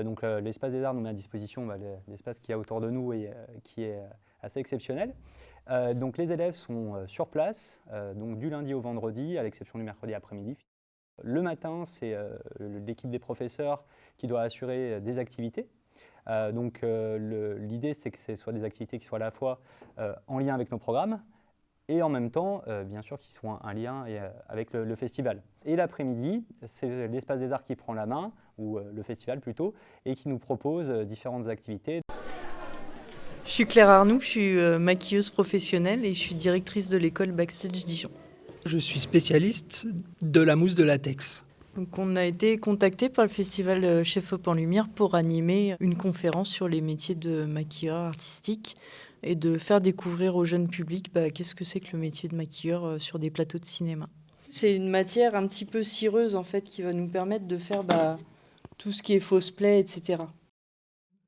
Donc l'espace des arts nous met à disposition l'espace qu'il y a autour de nous et qui est assez exceptionnel. Donc les élèves sont sur place, donc du lundi au vendredi, à l'exception du mercredi après-midi. Le matin, c'est l'équipe des professeurs qui doit assurer des activités. Donc l'idée, c'est que ce soit des activités qui soient à la fois en lien avec nos programmes et en même temps, bien sûr, qui soient un lien avec le festival. Et l'après-midi, c'est l'espace des arts qui prend la main, ou le festival plutôt, et qui nous propose différentes activités. Je suis Claire Arnoux, je suis maquilleuse professionnelle et je suis directrice de l'école Backstage Dijon. Je suis spécialiste de la mousse de latex. Donc on a été contacté par le festival Chef Up en Lumière pour animer une conférence sur les métiers de maquilleur artistique et de faire découvrir au jeune public qu'est-ce que c'est que le métier de maquilleur sur des plateaux de cinéma. C'est une matière un petit peu cireuse en fait qui va nous permettre de faire tout ce qui est fausse plaies, etc.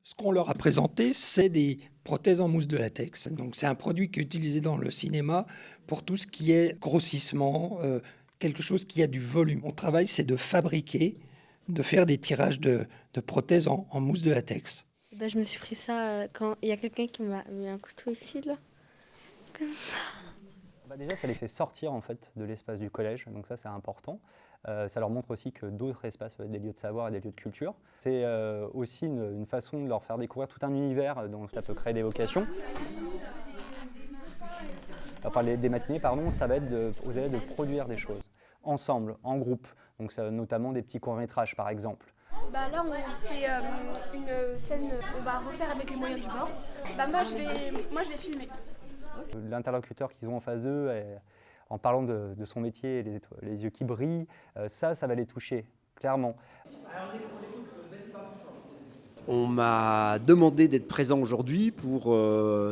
Ce qu'on leur a présenté, c'est des prothèses en mousse de latex. Donc c'est un produit qui est utilisé dans le cinéma pour tout ce qui est grossissement, quelque chose qui a du volume. Mon travail, c'est de fabriquer, de faire des tirages de prothèses en mousse de latex. Je me suis pris ça quand il y a quelqu'un qui m'a mis un couteau ici, là. Comme ça. Déjà, ça les fait sortir en fait, de l'espace du collège, donc ça c'est important. Ça leur montre aussi que d'autres espaces peuvent être des lieux de savoir et des lieux de culture. C'est aussi une façon de leur faire découvrir tout un univers dont ça peut créer des vocations. Enfin, des matinées, ça va être aux élèves de produire des choses, ensemble, en groupe, donc notamment des petits courts-métrages par exemple. Là, on fait une scène, on va refaire avec les moyens du bord. Moi, je vais filmer. L'interlocuteur qu'ils ont en face d'eux, en parlant de son métier, les yeux qui brillent, ça va les toucher, clairement. On m'a demandé d'être présent aujourd'hui pour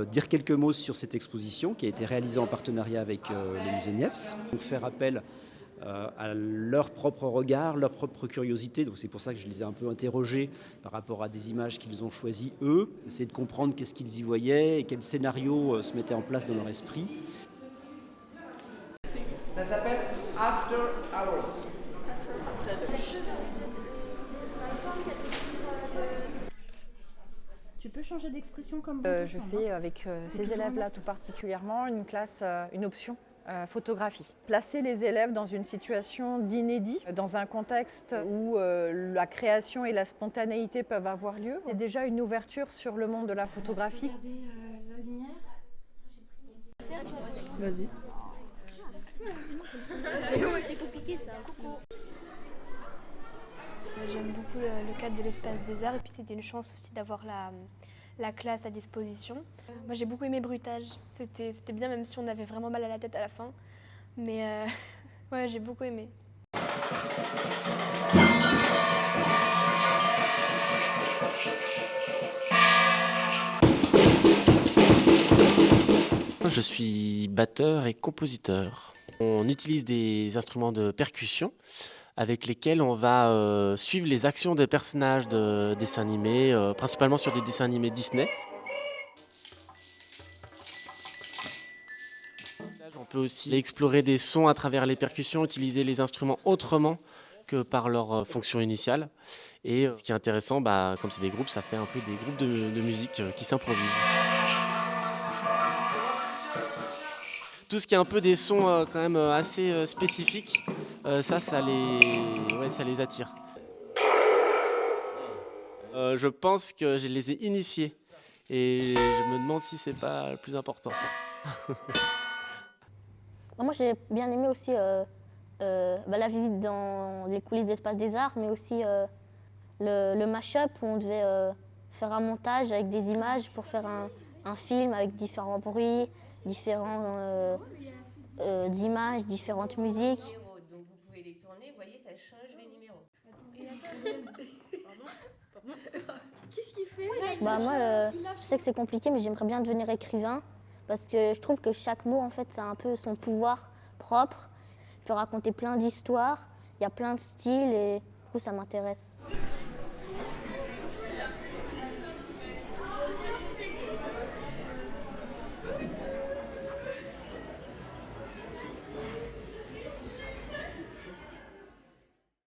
dire quelques mots sur cette exposition qui a été réalisée en partenariat avec le musée Niepce. Donc faire appel à leur propre regard, leur propre curiosité. Donc c'est pour ça que je les ai un peu interrogés par rapport à des images qu'ils ont choisies eux, essayer de comprendre qu'est-ce qu'ils y voyaient et quels scénarios se mettaient en place dans leur esprit. Ça s'appelle After Hours. Tu peux changer d'expression comme je fais avec ces élèves-là tout particulièrement une classe, une option. Photographie. Placer les élèves dans une situation d'inédit, dans un contexte où la création et la spontanéité peuvent avoir lieu. C'est déjà une ouverture sur le monde de la photographie. Vas-y. C'est compliqué ça. J'aime beaucoup le cadre de l'espace des arts et puis c'était une chance aussi d'avoir la classe à disposition. Moi j'ai beaucoup aimé Bruitage, c'était bien même si on avait vraiment mal à la tête à la fin, mais ouais j'ai beaucoup aimé. Je suis batteur et compositeur. On utilise des instruments de percussion avec lesquels on va suivre les actions des personnages de dessins animés, principalement sur des dessins animés Disney. On peut aussi explorer des sons à travers les percussions, utiliser les instruments autrement que par leur fonction initiale. Et ce qui est intéressant, comme c'est des groupes, ça fait un peu des groupes de musique qui s'improvisent. Tout ce qui est un peu des sons quand même assez spécifiques, ça les attire. Je pense que je les ai initiés et je me demande si c'est pas le plus important. Moi j'ai bien aimé aussi la visite dans les coulisses d'Espace des Arts, mais aussi le mash-up où on devait faire un montage avec des images pour faire un film avec différents bruits, différentes images, différentes musiques. Donc vous pouvez les tourner, vous voyez, ça change les numéros. Qu'est-ce qu'il fait? Moi, je sais que c'est compliqué, mais j'aimerais bien devenir écrivain parce que je trouve que chaque mot, en fait, ça a un peu son pouvoir propre. Il peut raconter plein d'histoires, il y a plein de styles et du coup, ça m'intéresse.